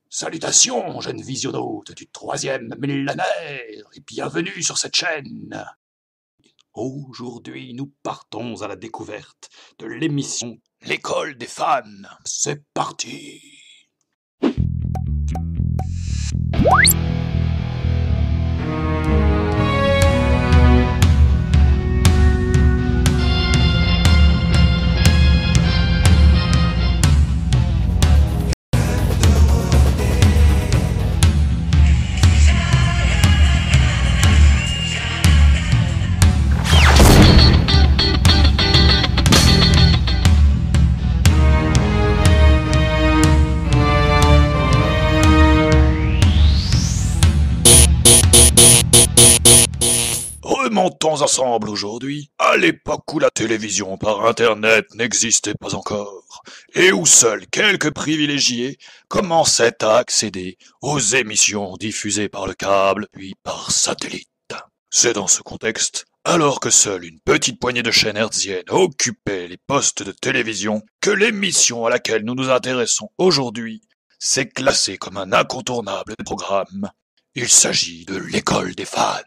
Salutations, jeunes visionnautes du 3e millénaire, et bienvenue sur cette chaîne. Aujourd'hui, nous partons à la découverte de l'émission L'école des fans. C'est parti. Remontons ensemble aujourd'hui à l'époque où la télévision par Internet n'existait pas encore, et où seuls quelques privilégiés commençaient à accéder aux émissions diffusées par le câble, puis par satellite. C'est dans ce contexte, alors que seule une petite poignée de chaînes hertziennes occupaient les postes de télévision, que l'émission à laquelle nous nous intéressons aujourd'hui s'est classée comme un incontournable programme. Il s'agit de l'école des fans.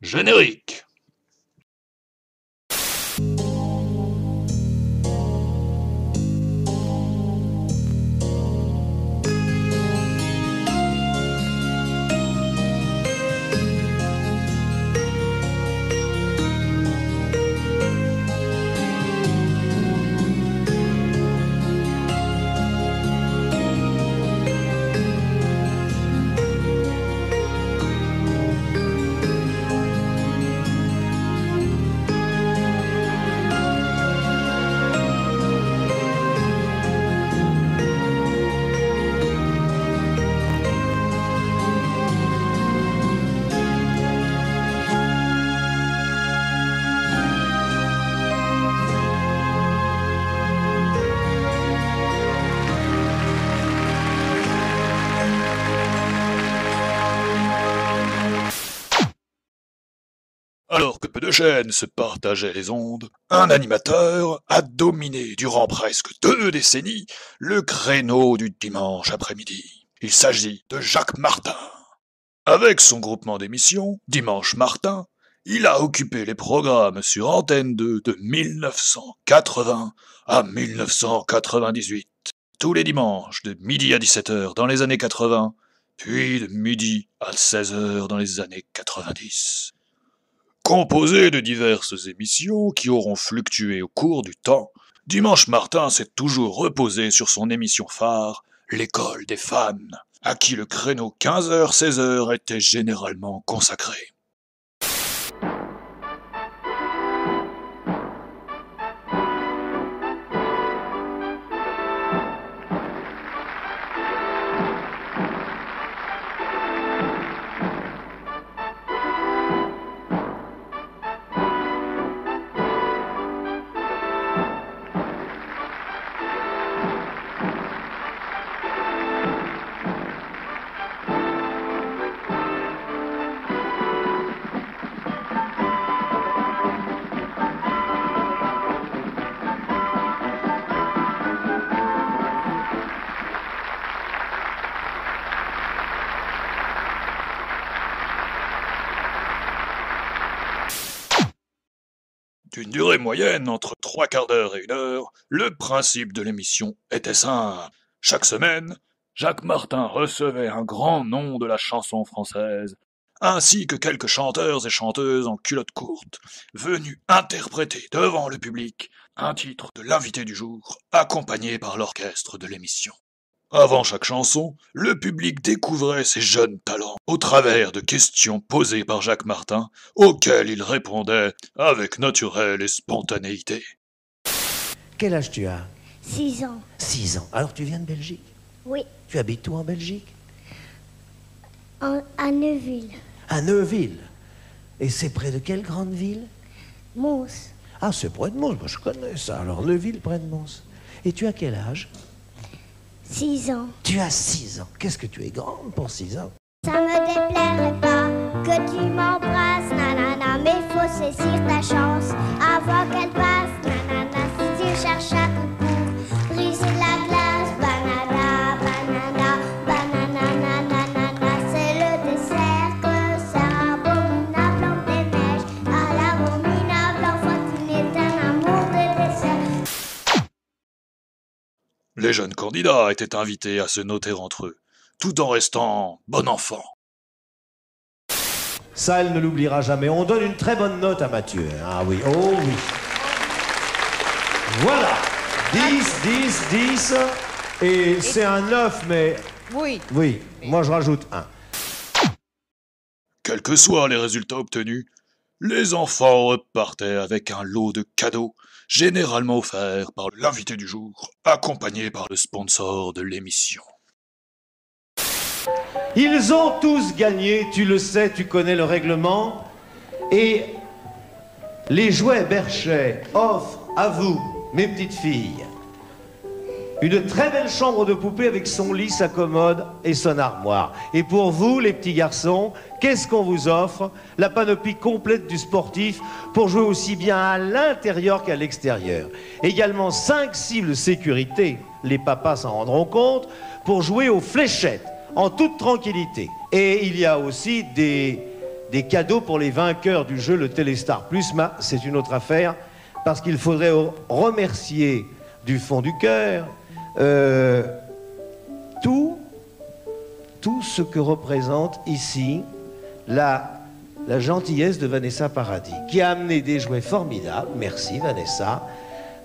Générique. Alors que peu de chaînes se partageaient les ondes, un animateur a dominé durant presque 2 décennies le créneau du dimanche après-midi. Il s'agit de Jacques Martin. Avec son groupement d'émissions, Dimanche Martin, il a occupé les programmes sur Antenne 2 de 1980 à 1998. Tous les dimanches de midi à 17h dans les années 80, puis de midi à 16h dans les années 90. Composé de diverses émissions qui auront fluctué au cours du temps, Dimanche Martin s'est toujours reposé sur son émission phare, L'école des fans, à qui le créneau 15h-16h était généralement consacré. D'une durée moyenne entre 3/4 d'heure et 1 heure, le principe de l'émission était simple. Chaque semaine, Jacques Martin recevait un grand nom de la chanson française, ainsi que quelques chanteurs et chanteuses en culotte courte, venus interpréter devant le public un titre de l'invité du jour, accompagné par l'orchestre de l'émission. Avant chaque chanson, le public découvrait ces jeunes talents au travers de questions posées par Jacques Martin, auxquelles il répondait avec naturel et spontanéité. Quel âge tu as? 6 ans. 6 ans. Alors tu viens de Belgique? Oui, Tu habites où en Belgique? à Neuville. À Neuville. Et c'est près de quelle grande ville? Mons. Ah, c'est près de Mons. Moi, je connais ça. Alors Neuville, près de Mons. Et tu as quel âge? 6 ans. Tu as 6 ans. Qu'est-ce que tu es grande pour 6 ans? Ça me déplairait pas que tu m'embrasses, nanana, mais faut saisir ta chance avant qu'elle passe, nanana, si tu cherches à tout pour briser la glace, banana, banana, banana. Les jeunes candidats étaient invités à se noter entre eux, tout en restant bon enfant. Ça, elle ne l'oubliera jamais. On donne une très bonne note à Mathieu. Ah oui, oh oui. Voilà. 10. Et c'est un 9, mais... Oui. Oui, moi je rajoute 1. Quels que soient les résultats obtenus, les enfants repartaient avec un lot de cadeaux, généralement offerts par l'invité du jour, accompagné par le sponsor de l'émission. Ils ont tous gagné, tu le sais, tu connais le règlement. Et les jouets Berchet offrent à vous, mes petites filles, une très belle chambre de poupée avec son lit, sa commode et son armoire. Et pour vous, les petits garçons, qu'est-ce qu'on vous offre? La panoplie complète du sportif pour jouer aussi bien à l'intérieur qu'à l'extérieur. Également 5 cibles sécurité, les papas s'en rendront compte, pour jouer aux fléchettes, en toute tranquillité. Et il y a aussi des cadeaux pour les vainqueurs du jeu, le Téléstar Plus, mais c'est une autre affaire, parce qu'il faudrait remercier du fond du cœur tout ce que représente ici la gentillesse de Vanessa Paradis, qui a amené des jouets formidables, merci Vanessa,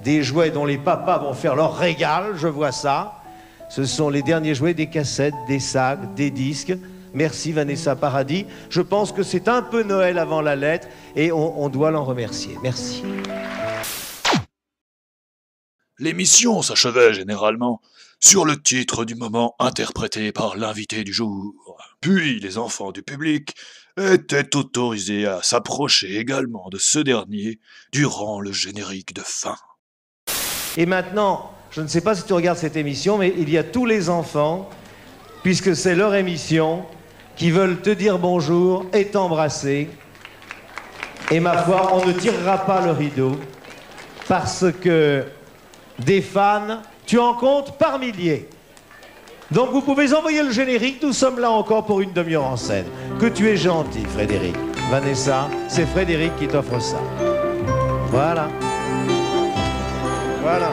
des jouets dont les papas vont faire leur régal, je vois ça. Ce sont les derniers jouets, des cassettes, des sacs, des disques. Merci Vanessa Paradis. Je pense que c'est un peu Noël avant la lettre et on doit l'en remercier. Merci. L'émission s'achevait généralement sur le titre du moment interprété par l'invité du jour. Puis les enfants du public étaient autorisés à s'approcher également de ce dernier durant le générique de fin. Et maintenant, je ne sais pas si tu regardes cette émission, mais il y a tous les enfants, puisque c'est leur émission, qui veulent te dire bonjour et t'embrasser. Et ma foi, on ne tirera pas le rideau, parce que des fans, tu en comptes par milliers. Donc vous pouvez envoyer le générique, nous sommes là encore pour une demi-heure en scène. Que tu es gentil, Frédéric. Vanessa, c'est Frédéric qui t'offre ça. Voilà. Voilà.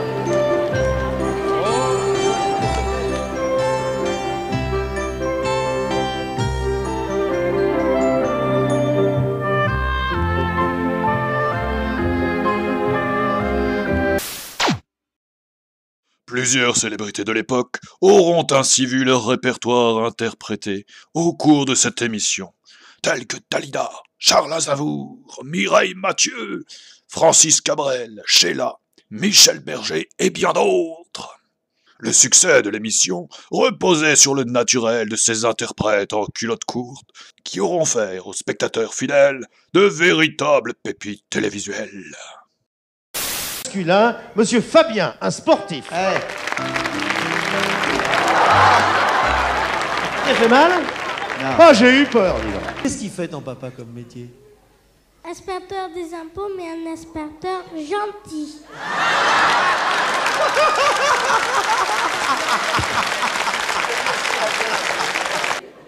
Plusieurs célébrités de l'époque auront ainsi vu leur répertoire interprété au cours de cette émission, tels que Dalida, Charles Aznavour, Mireille Mathieu, Francis Cabrel, Sheila, Michel Berger et bien d'autres. Le succès de l'émission reposait sur le naturel de ces interprètes en culotte courte qui auront fait aux spectateurs fidèles de véritables pépites télévisuelles. Monsieur Fabien, un sportif. Ouais. Ça fait mal? Non. Oh, j'ai eu peur, dis donc. Qu'est-ce qu'il fait ton papa comme métier? Inspecteur des impôts, mais un inspecteur gentil.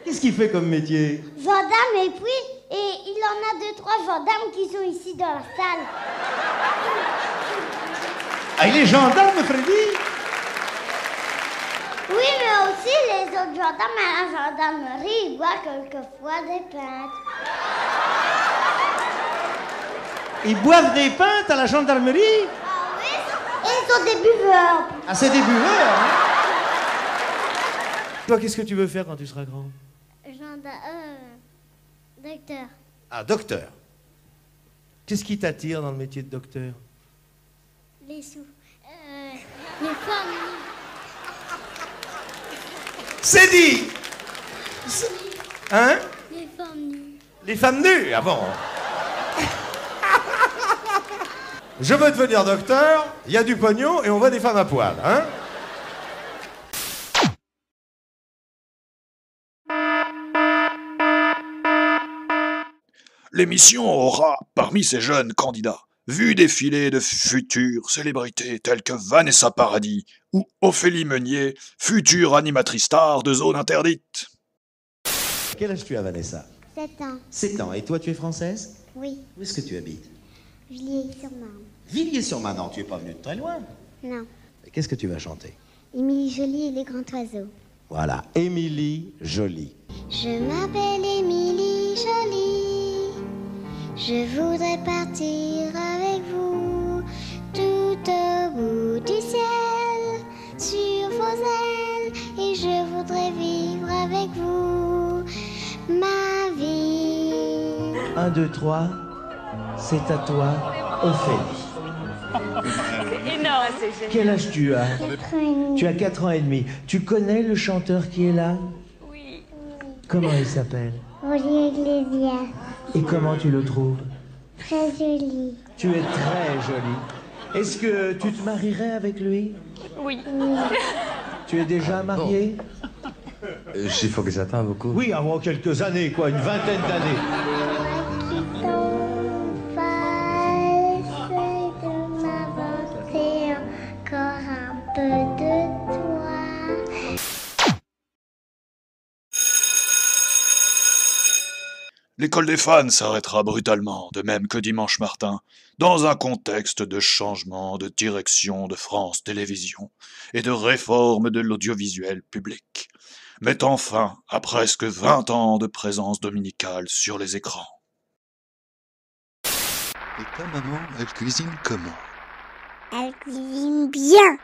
Qu'est-ce qu'il fait comme métier? Gendarme et puis, il en a 2-3 gendarmes qui sont ici dans la salle. Ah, il est gendarme, Freddy? Oui, mais aussi les autres gendarmes à la gendarmerie, ils boivent quelquefois des pintes. Ils boivent des pintes à la gendarmerie? Ah oui? Et ils sont des buveurs. Ah, c'est des buveurs, hein? Toi, qu'est-ce que tu veux faire quand tu seras grand? Docteur. Ah, docteur. Qu'est-ce qui t'attire dans le métier de docteur? Les sous. Les femmes. C'est dit! Hein? Les femmes nues. Les femmes nues? Ah bon? Je veux devenir docteur, il y a du pognon et on voit des femmes à poil, hein? L'émission aura, parmi ces jeunes candidats, vu défiler de futures célébrités telles que Vanessa Paradis ou Ophélie Meunier, future animatrice star de Zone Interdite. Quel âge tu as, Vanessa? 7 ans. 7 ans. Et toi, tu es française? Oui. Où est-ce que tu habites? Villiers-sur-Marne. Villiers-sur-Marne. Non, tu es pas venu de très loin. Non. Qu'est-ce que tu vas chanter? Émilie Jolie et les grands oiseaux. Voilà, Émilie Jolie. Je m'appelle Émilie Jolie. Je voudrais partir avec vous tout au bout du ciel, sur vos ailes, et je voudrais vivre avec vous ma vie. 1, 2, 3, c'est à toi, Ophélie. Énorme, c'est génial. Quel âge tu as? 4 ans et demi. Tu as 4 ans et demi. Tu connais le chanteur qui est là? Oui. Comment il s'appelle? Roger Iglesias, Et comment tu le trouves? très joli. Tu es très jolie. Est-ce que tu te marierais avec lui? Oui. Tu es déjà marié? Il faut que j'attends beaucoup. Oui, avant quelques années, quoi, une vingtaine d'années. De m'avancer encore un peu de toi. L'école des fans s'arrêtera brutalement, de même que Dimanche Martin, dans un contexte de changement de direction de France Télévisions et de réforme de l'audiovisuel public, mettant fin à presque 20 ans de présence dominicale sur les écrans. Et ta maman, elle cuisine comment? Elle cuisine bien,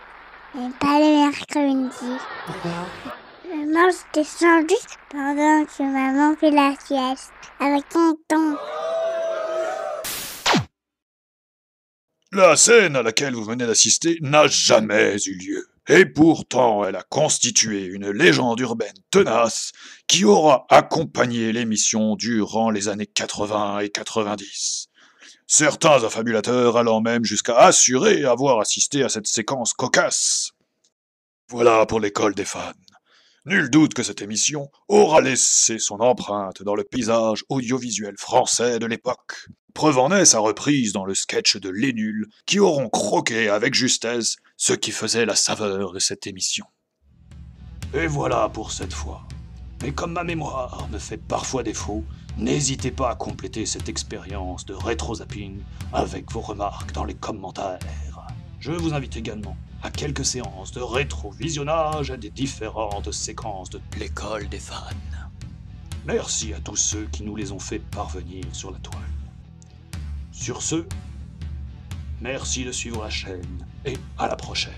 mais pas le mercredi. Je mange des sandwichs pendant que maman fait la sieste avec tonton. La scène à laquelle vous venez d'assister n'a jamais eu lieu. Et pourtant, elle a constitué une légende urbaine tenace qui aura accompagné l'émission durant les années 80 et 90. Certains affabulateurs allant même jusqu'à assurer avoir assisté à cette séquence cocasse. Voilà pour l'école des fans. Nul doute que cette émission aura laissé son empreinte dans le paysage audiovisuel français de l'époque. Preuve en est sa reprise dans le sketch de Les Nuls, qui auront croqué avec justesse ce qui faisait la saveur de cette émission. Et voilà pour cette fois. Mais comme ma mémoire me fait parfois défaut, n'hésitez pas à compléter cette expérience de rétro-zapping avec vos remarques dans les commentaires. Je vous invite également à quelques séances de rétro-visionnage des différentes séquences de l'école des fans. Merci à tous ceux qui nous les ont fait parvenir sur la toile. Sur ce, merci de suivre la chaîne et à la prochaine.